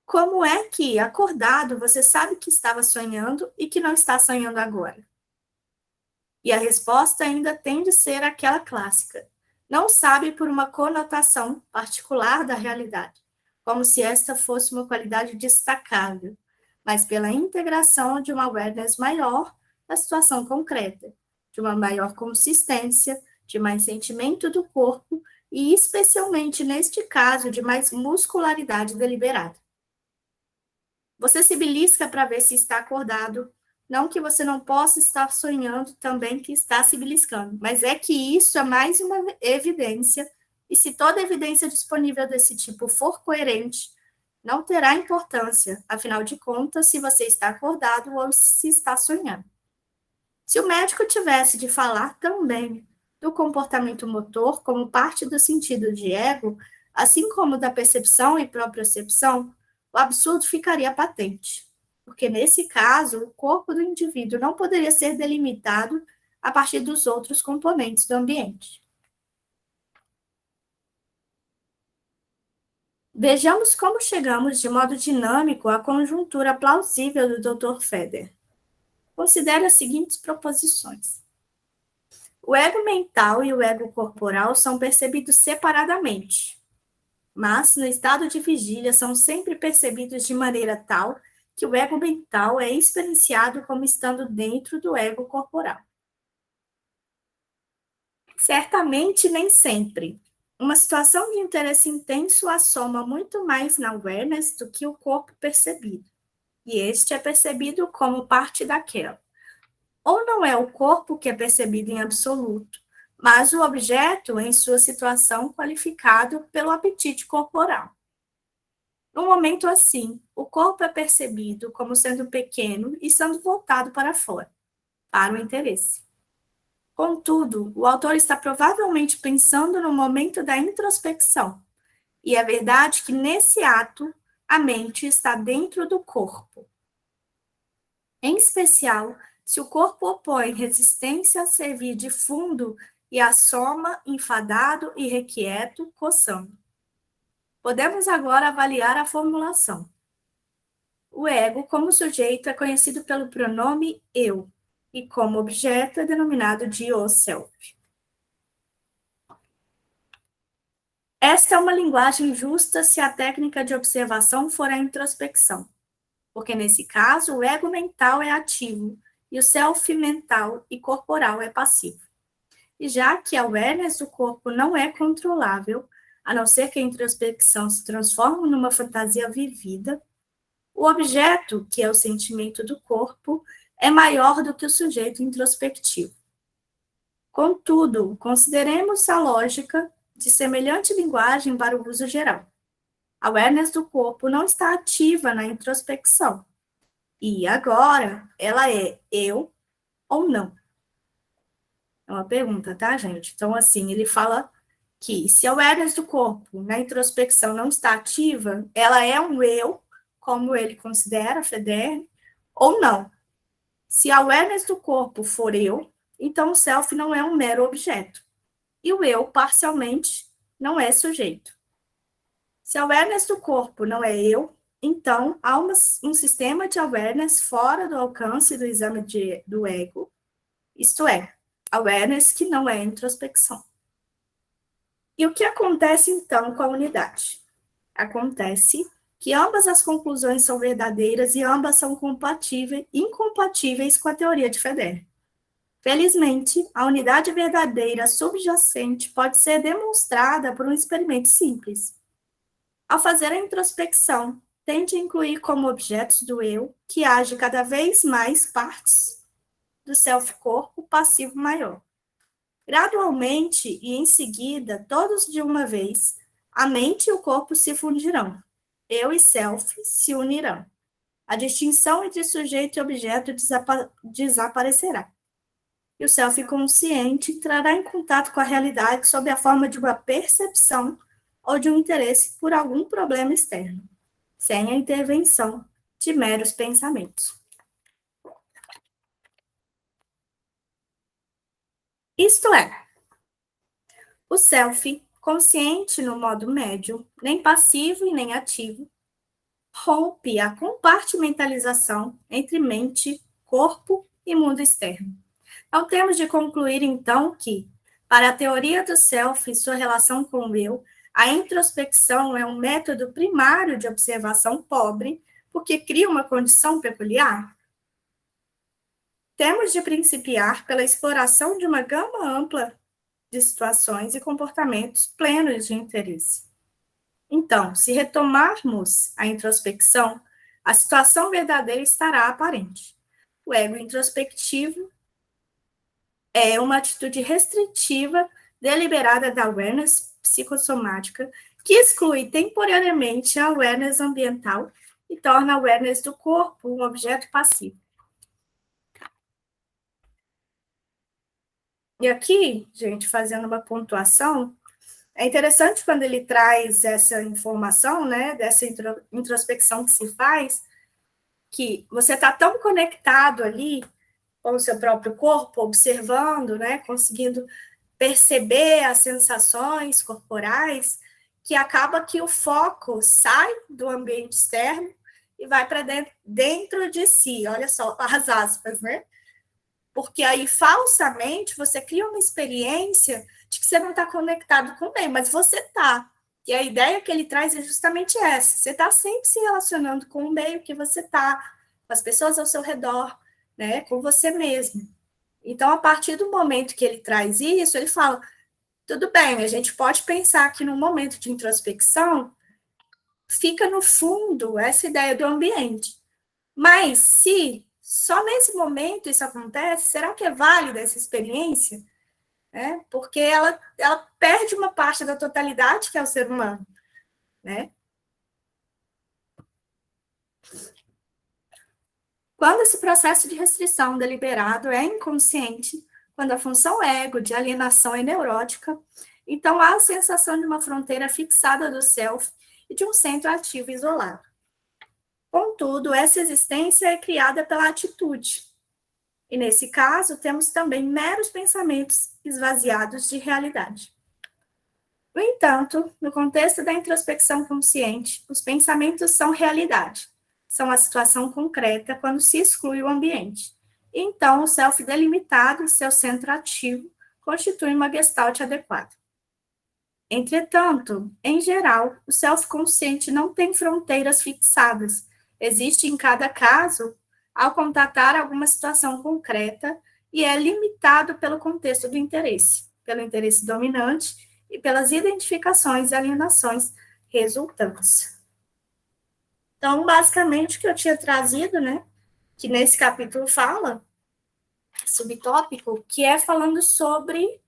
Como é que, acordado, você sabe que estava sonhando e que não está sonhando agora? E a resposta ainda tem de ser aquela clássica. Não sabe por uma conotação particular da realidade, como se esta fosse uma qualidade destacável, mas pela integração de uma awareness maior da situação concreta, de uma maior consistência, de mais sentimento do corpo e, especialmente neste caso, de mais muscularidade deliberada. Você se belisca para ver se está acordado, Não que você não possa estar sonhando também que está se beliscando, mas é que isso é mais uma evidência, e se toda evidência disponível desse tipo for coerente, não terá importância, afinal de contas, se você está acordado ou se está sonhando. Se o médico tivesse de falar também do comportamento motor como parte do sentido de ego, assim como da percepção e propriocepção, o absurdo ficaria patente, porque nesse caso, o corpo do indivíduo não poderia ser delimitado a partir dos outros componentes do ambiente. Vejamos como chegamos de modo dinâmico à conjuntura plausível do Dr. Feder. Considere as seguintes proposições. O ego mental e o ego corporal são percebidos separadamente, mas no estado de vigília são sempre percebidos de maneira tal que o ego mental é experienciado como estando dentro do ego corporal. Certamente, nem sempre. Uma situação de interesse intenso assoma muito mais na awareness do que o corpo percebido, e este é percebido como parte daquela. Ou não é o corpo que é percebido em absoluto, mas o objeto em sua situação qualificado pelo apetite corporal. Num momento assim, o corpo é percebido como sendo pequeno e sendo voltado para fora, para o interesse. Contudo, o autor está provavelmente pensando no momento da introspecção, e é verdade que nesse ato a mente está dentro do corpo. Em especial, se o corpo opõe resistência a servir de fundo e assoma, enfadado e requieto, coçando. Podemos agora avaliar a formulação. O ego, como sujeito, é conhecido pelo pronome eu, e como objeto é denominado de o self. Esta é uma linguagem justa se a técnica de observação for a introspecção, porque nesse caso o ego mental é ativo e o self mental e corporal é passivo. E já que a awareness do corpo não é controlável, a não ser que a introspecção se transforme numa fantasia vivida, o objeto, que é o sentimento do corpo, é maior do que o sujeito introspectivo. Contudo, consideremos a lógica de semelhante linguagem para o uso geral. A awareness do corpo não está ativa na introspecção. E agora, ela é eu ou não? É uma pergunta, tá, gente? Então, assim, ele fala que se a awareness do corpo na introspecção não está ativa, ela é um eu, como ele considera, Feder, ou não. Se a awareness do corpo for eu, então o self não é um mero objeto. E o eu, parcialmente, não é sujeito. Se a awareness do corpo não é eu, então há um sistema de awareness fora do alcance do exame do ego, isto é, awareness que não é introspecção. E o que acontece, então, com a unidade? Acontece que ambas as conclusões são verdadeiras e ambas são incompatíveis com a teoria de Feder. Felizmente, a unidade verdadeira subjacente pode ser demonstrada por um experimento simples. Ao fazer a introspecção, tente incluir como objetos do eu, que age cada vez mais partes do self-corpo passivo maior. Gradualmente e em seguida, todos de uma vez, a mente e o corpo se fundirão. Eu e self se unirão. A distinção entre sujeito e objeto desaparecerá. E o self consciente entrará em contato com a realidade sob a forma de uma percepção ou de um interesse por algum problema externo, sem a intervenção de meros pensamentos. Isto é, o self, consciente no modo médio, nem passivo e nem ativo, rompe a compartimentalização entre mente, corpo e mundo externo. Então, temos de concluir, então, que, para a teoria do self e sua relação com o eu, a introspecção é um método primário de observação pobre, porque cria uma condição peculiar. Temos de principiar pela exploração de uma gama ampla de situações e comportamentos plenos de interesse. Então, se retomarmos a introspecção, a situação verdadeira estará aparente. O ego introspectivo é uma atitude restritiva, deliberada da awareness psicossomática, que exclui temporariamente a awareness ambiental e torna a awareness do corpo um objeto passivo. E aqui, gente, fazendo uma pontuação, é interessante quando ele traz essa informação, né, dessa introspecção que se faz, que você está tão conectado ali com o seu próprio corpo, observando, né, conseguindo perceber as sensações corporais, que acaba que o foco sai do ambiente externo e vai para dentro de si. Olha só as aspas, né? Porque aí, falsamente, você cria uma experiência de que você não está conectado com o meio, mas você está. E a ideia que ele traz é justamente essa. Você está sempre se relacionando com o meio que você está, com as pessoas ao seu redor, né, com você mesmo. Então, a partir do momento que ele traz isso, ele fala, tudo bem, a gente pode pensar que no momento de introspecção, fica no fundo essa ideia do ambiente. Mas se só nesse momento isso acontece, será que é válida essa experiência? Porque ela perde uma parte da totalidade que é o ser humano, né? Quando esse processo de restrição deliberado é inconsciente, quando a função ego de alienação é neurótica, então há a sensação de uma fronteira fixada do self e de um centro ativo isolado. Contudo, essa existência é criada pela atitude. E, nesse caso, temos também meros pensamentos esvaziados de realidade. No entanto, no contexto da introspecção consciente, os pensamentos são realidade. São a situação concreta quando se exclui o ambiente. E, então, o self delimitado e seu centro ativo constituem uma gestalt adequada. Entretanto, em geral, o self consciente não tem fronteiras fixadas. Existe em cada caso ao contatar alguma situação concreta e é limitado pelo contexto do interesse, pelo interesse dominante e pelas identificações e alienações resultantes. Então, basicamente, o que eu tinha trazido, né, que nesse capítulo fala, subtópico, que é falando sobre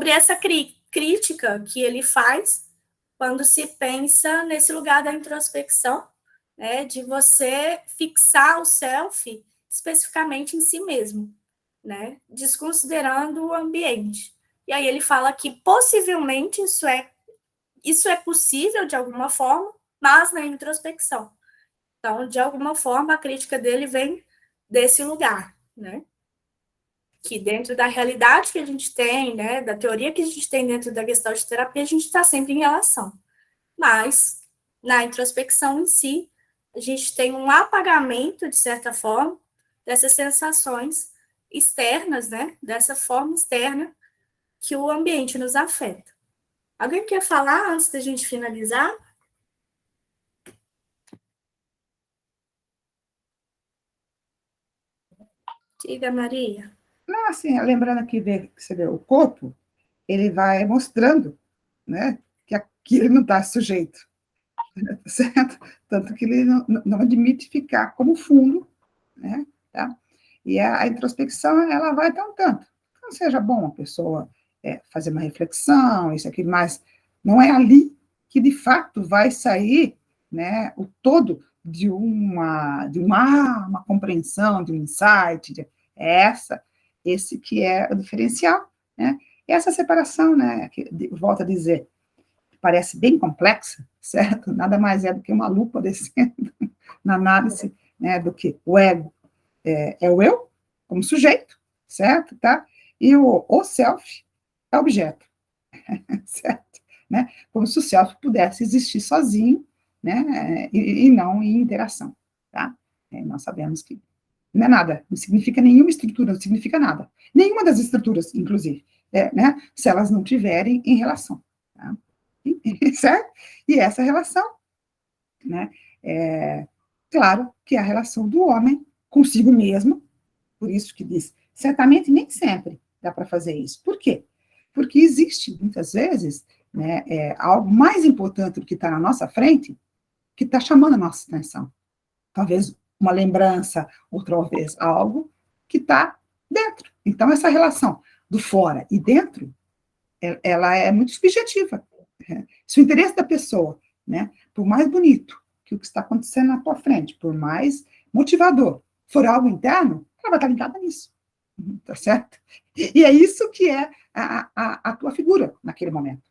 essa crítica que ele faz quando se pensa nesse lugar da introspecção, né, de você fixar o self especificamente em si mesmo, né, desconsiderando o ambiente. E aí ele fala que possivelmente isso é possível de alguma forma, mas na introspecção. Então, de alguma forma, a crítica dele vem desse lugar, né? Que dentro da realidade que a gente tem, né, da teoria que a gente tem dentro da Gestalt terapia, a gente está sempre em relação. Mas, na introspecção em si, a gente tem um apagamento, de certa forma, dessas sensações externas, né, dessa forma externa que o ambiente nos afeta. Alguém quer falar antes da gente finalizar? Diga, Maria. Não, assim, lembrando aqui, você vê, o corpo, ele vai mostrando, né, que aquilo não está sujeito, certo? Tanto que ele não admite ficar como fundo, né, tá? E a introspecção, ela vai dar um tanto. Não seja bom a pessoa fazer uma reflexão, isso aqui, mas não é ali que, de fato, vai sair, né, o todo de uma compreensão, de um insight, esse que é o diferencial, né? E essa separação, né, que, volto a dizer, parece bem complexa, certo? Nada mais é do que uma lupa descendo na análise, né, do que o ego é o eu, como sujeito, certo? Tá? E o self é objeto, certo? Né? Como se o self pudesse existir sozinho, né, e não em interação, tá? Nós sabemos que não é nada, não significa nenhuma estrutura, não significa nada. Nenhuma das estruturas, inclusive, né, se elas não tiverem em relação, tá? Certo? E essa relação, né, claro que é a relação do homem consigo mesmo, por isso que diz, certamente nem sempre dá para fazer isso. Por quê? Porque existe, muitas vezes, né, algo mais importante do que está na nossa frente, que está chamando a nossa atenção. talvez uma lembrança, ou talvez algo que está dentro. Então, essa relação do fora e dentro, ela é muito subjetiva. Se o interesse da pessoa, né, por mais bonito que o que está acontecendo na tua frente, por mais motivador, for algo interno, ela vai estar ligada nisso. Tá certo? E é isso que é a tua figura naquele momento.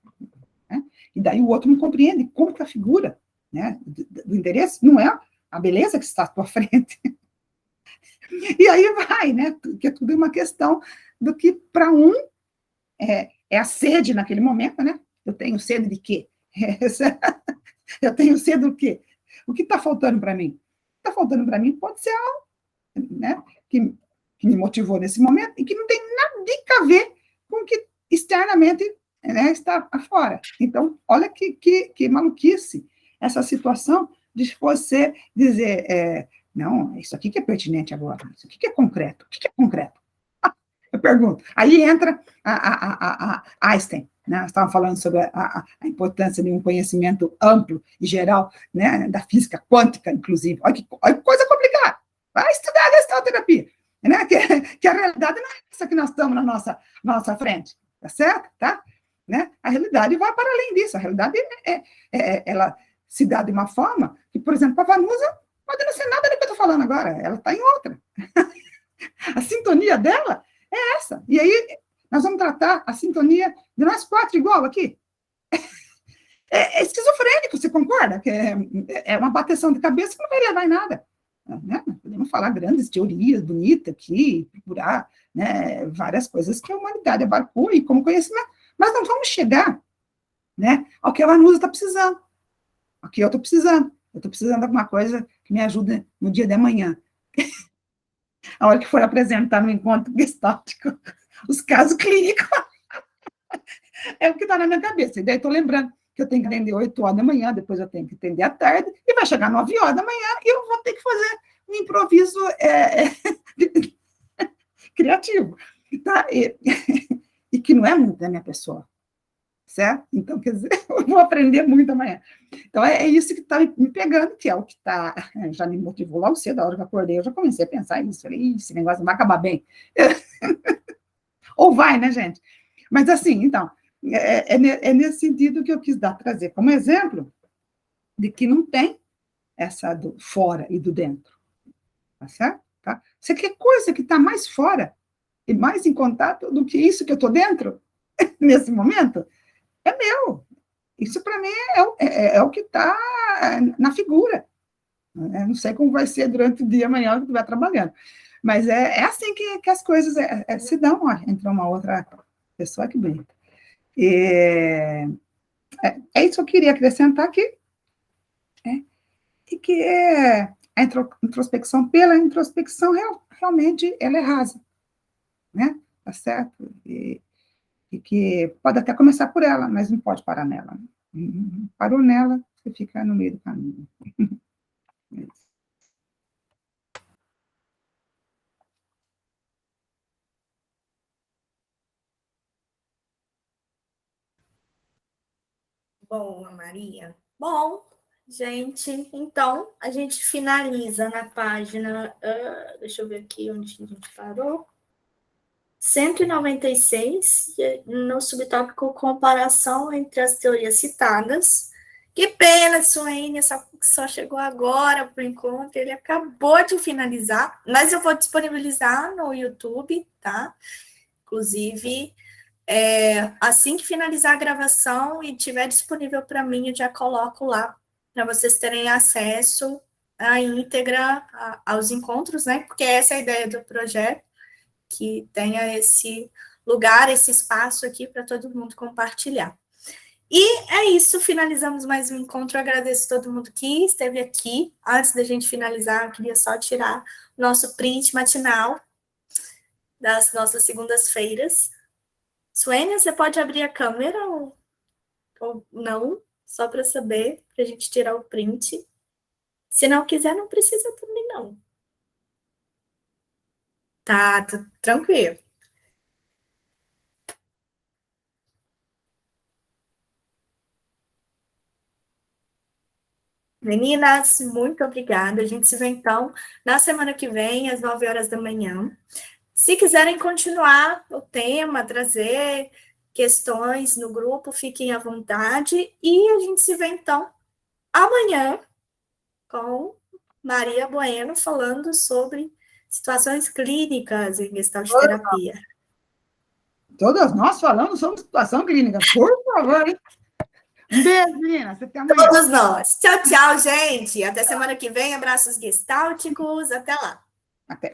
Né? E daí o outro não compreende como que a figura, né, do interesse não é a beleza que está à tua frente. E aí vai, né? Porque tudo é uma questão do que para um é a sede naquele momento, né? Eu tenho sede de quê? Eu tenho sede do quê? O que está faltando para mim? O que está faltando para mim pode ser algo, né, que me motivou nesse momento e que não tem nada a ver com o que externamente, né, está afora. Então, olha que maluquice essa situação de você dizer, não, isso aqui que é pertinente agora, isso aqui que é concreto. O que é concreto? Eu pergunto. Aí entra a Einstein, né? Nós estávamos falando sobre a importância de um conhecimento amplo e geral, né, da física quântica, inclusive. Olha que coisa complicada. Vai estudar a gestalterapia, né? Que a realidade não é essa que nós estamos na nossa frente, tá certo? Tá? Né? A realidade vai para além disso. A realidade ela se dá de uma forma que, por exemplo, para a Vanusa pode não ser nada do que eu estou falando agora. Ela está em outra. A sintonia dela é essa. E aí, nós vamos tratar a sintonia de nós quatro igual aqui. É esquizofrênico, você concorda? Que é uma bateção de cabeça que não vai levar em nada. Né? Podemos falar grandes teorias bonitas aqui, procurar, né, várias coisas que a humanidade abarcou e como conhecimento, mas não vamos chegar, né, ao que a Vanusa está precisando, ao que eu estou precisando. Eu estou precisando de alguma coisa que me ajude no dia de amanhã. A hora que for apresentar no encontro gestáltico os casos clínicos, é o que está na minha cabeça. E daí estou lembrando que eu tenho que atender 8 horas da manhã, depois eu tenho que atender à tarde, e vai chegar 9 horas da manhã e eu vou ter que fazer um improviso criativo. Tá? E que não é muito da minha pessoa. Certo? Então, quer dizer, eu vou aprender muito amanhã. Então, é isso que está me pegando, que é o que já me motivou logo cedo, a hora que eu acordei, eu já comecei a pensar nisso. Falei, esse negócio não vai acabar bem. Ou vai, né, gente? Mas, assim, então, é nesse sentido que eu quis trazer como exemplo de que não tem essa do fora e do dentro. Tá certo? Tá? Você quer coisa que está mais fora e mais em contato do que isso que eu estou dentro, nesse momento? É meu. Isso, para mim, é o que está na figura. Eu não sei como vai ser durante o dia amanhã que estiver trabalhando. Mas é assim que as coisas se dão entre uma outra pessoa. Que bonito. É isso que eu queria acrescentar aqui. E que a introspecção, pela introspecção, realmente, ela é rasa. Né? Tá certo? E que pode até começar por ela, mas não pode parar nela. Parou nela, você fica no meio do caminho. Boa, Maria. Bom, gente, então a gente finaliza na página, deixa eu ver aqui onde a gente parou. 196, no subtópico comparação entre as teorias citadas. Que pena, Suene, só chegou agora para o encontro, ele acabou de finalizar, mas eu vou disponibilizar no YouTube, tá? Inclusive, assim que finalizar a gravação e tiver disponível para mim, eu já coloco lá, para vocês terem acesso à íntegra aos encontros, né? Porque essa é a ideia do projeto, que tenha esse lugar, esse espaço aqui para todo mundo compartilhar. E é isso, finalizamos mais um encontro. Eu agradeço todo mundo que esteve aqui. Antes da gente finalizar, eu queria só tirar nosso print matinal das nossas segundas-feiras. Suênia, você pode abrir a câmera ou não? Só para saber, para a gente tirar o print. Se não quiser, não precisa também, não. Tá tranquilo. Meninas, muito obrigada. A gente se vê, então, na semana que vem, às 9 horas da manhã. Se quiserem continuar o tema, trazer questões no grupo, fiquem à vontade. E a gente se vê, então, amanhã, com Maria Bueno, falando sobre situações clínicas em Gestalt terapia. Todas nós falamos sobre situação clínica, por favor, hein? Um beijo, meninas. Até amanhã. Todos nós. Tchau, tchau, gente. Até semana que vem. Abraços gestálticos. Até lá. Até.